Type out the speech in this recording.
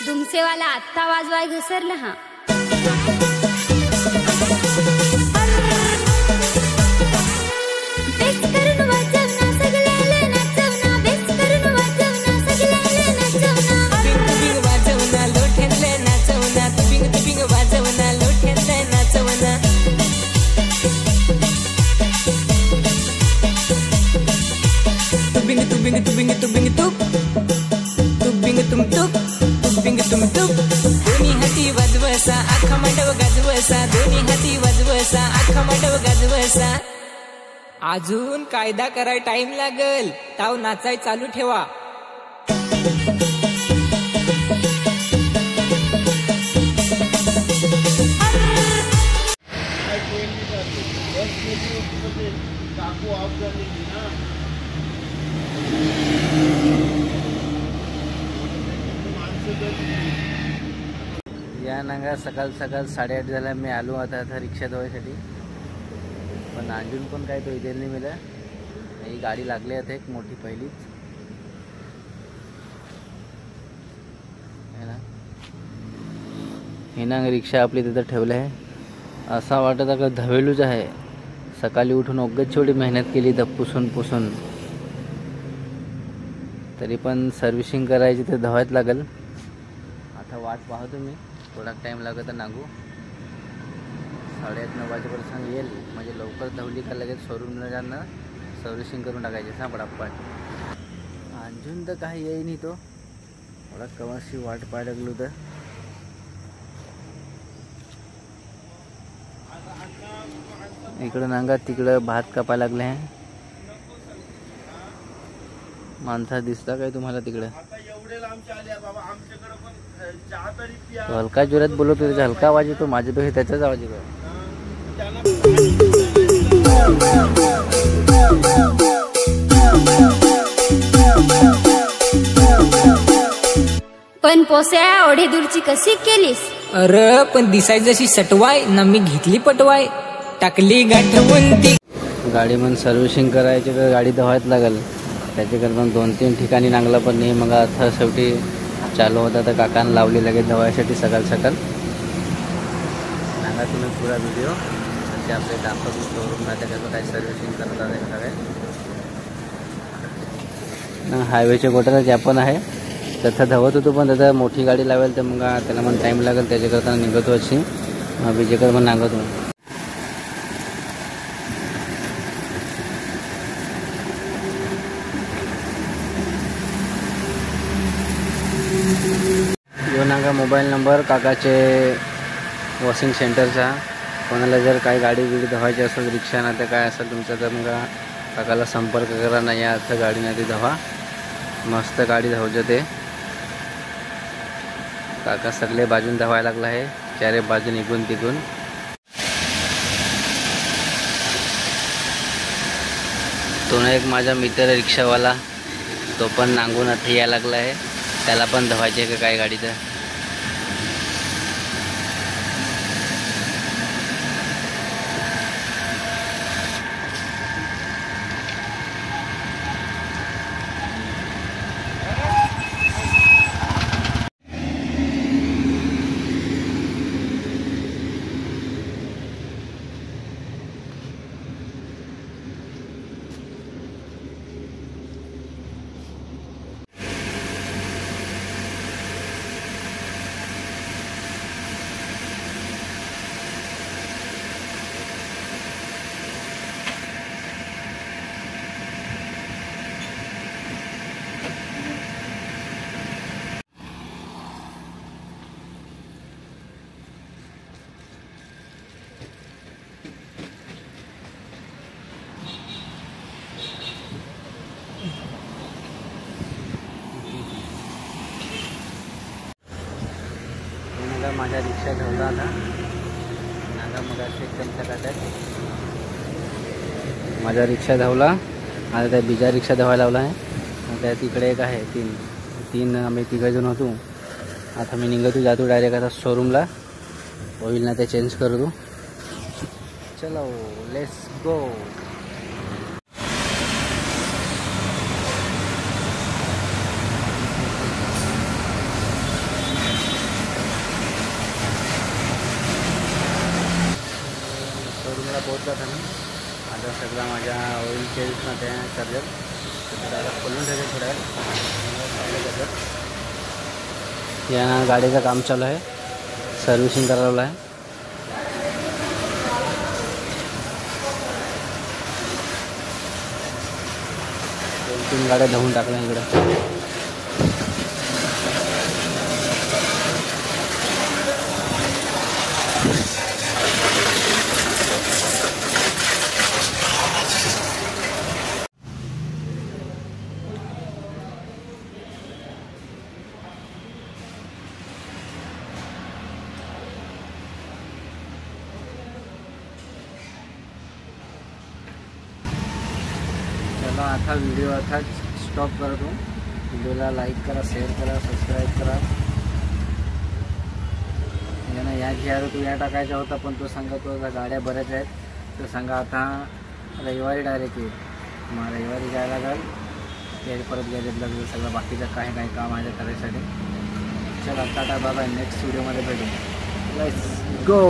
दुमसेवाला आत्ता वाजवाय घसरला हा. दोन्ही हाती वाजवसा आखा मांडव गाजवसा, दोन्ही हाती वाजवसा आखा मांडव गाजवसा. अजून कायदा कराय टाइम लागल, ताव नाचाय चालू ठेवा. या नांगा सकाळ सकाळ 8:30 झाला. मी आलो आता रिक्षा धुवायसाठी, पण अजून पण काही तो इथे नाही मिळाला. ही गाडी लागली आता एक मोठी पहिलीच है ना. ही ना रिक्षा आपली तिथं ठेवली आहे. असा वाटत आहे का धवेलूच आहे. सकाळी उठून ओगच छोटी मेहनत केली तर पुसून तरी पण सर्व्हिसिंग करायची तर धवायच लागल. आता वाट पाहतो मी, थोडा टाइम लागत तर नागू. 8:30-9 वाजेपर्यंत येईल, म्हणजे लवकर धवली का लगेच शोरूमला जाणं सर्व्हिसिंग करून टाकायची ना पटापट. अजून तर काही येई नाही तो, थोडा कवाशी वाट पाहायला लागलो तर. इकडं नांगा तिकडं भात कापायला लागले आहे. माणसा दिसता काय तुम्हाला तिकडं? तो हलका जोरात बोलतो, त्याचा हलका आवाज येतो, माझ्यापेक्षा त्याचाच आवाज येतो. पण पोस्या एवढी दूरची कशी केलीस? अरे पण दिसाय जशी सटवाय ना, मी घेतली पटवाय, टाकली गाठवंती. गाडी म्हणून सर्व्हिसिंग करायची तर गाडी धवायच लागल. त्याच्याकरता 2-3 ठिकाणी नांगला, पण नाही मग आता शेवटी चालू होता तर काकांना लावली लगेच धवायसाठी सकाळ सकाळ. सांगा तुम्ही पुरा व्हिडिओ, म्हणजे आपले दाखवतो शोरूम राहते कसं काय सर्व्हिसिंग करतात आहे सगळे. हायवेच्या गोट्याला ज्या पण आहे तथा धावत होतो, पण त्याचा मोठी गाडी लावेल तर मग त्याला मग टाईम लागेल. त्याच्याकरता निघतो अशी विजेकर मग नांगतो. यो नांगा मोबाईल नंबर काकाचे वॉशिंग सेंटरचा. कोणाला जर काही गाडी बिडी धवायची असेल, रिक्षा ना ते काय असेल तुमचं, तर मग काकाला संपर्क करा. नाही या अर्थ गाडी नाही ती धवा, मस्त गाडी धावचं ते. काका सगळे बाजून धावायला लागला आहे, चारे बाजून इकून तिकून. तो ना एक माझा मित्र रिक्षावाला, तो पण नांगून आता यायला लागला आहे. त्याला पण धवायचे का काय गाडी तर. माझ्या रिक्षा ठेवला आता नागा मग एकदम सकाळच्यात माझा रिक्षा धावला. आता त्या बिजा रिक्षा धावायला लावला आहे. त्या तिकडे एक आहे 3 आम्ही तिघजण होतो. आता मी निघतो जातो डायरेक्ट आता शोरूमला. ऑइल ना ते चेंज करतो. चलो लेट्स गो. शोरूमला पोहोचला था मी. आता सगळा माझ्या ऑइल चेंज ना त्या चार्जर त्याला खोलून ठेवले थोड्या वेळ. या गाडीचं काम चालू आहे. सर्व्हिसिंग करावं आहे. 2-3 गाड्या धुवून टाकल्या इकडं. चला आता व्हिडिओ आता स्टॉप करतो. व्हिडिओला लाईक करा, शेअर करा, सबस्क्राईब करा. यांना या घ्यायला तू या टाकायचा होता पण तो सांगतो गाड्या बऱ्याच आहेत तर सांगा आता रविवारी डायरेक्ट येईल. मग रविवारी जायला लागेल. ते परत गॅजेट लागेल सगळं बाकीचं काय काय काम आहे करायसाठी. चला टाटा बाय. नेक्स्ट व्हिडिओमध्ये भेटू. Let's go.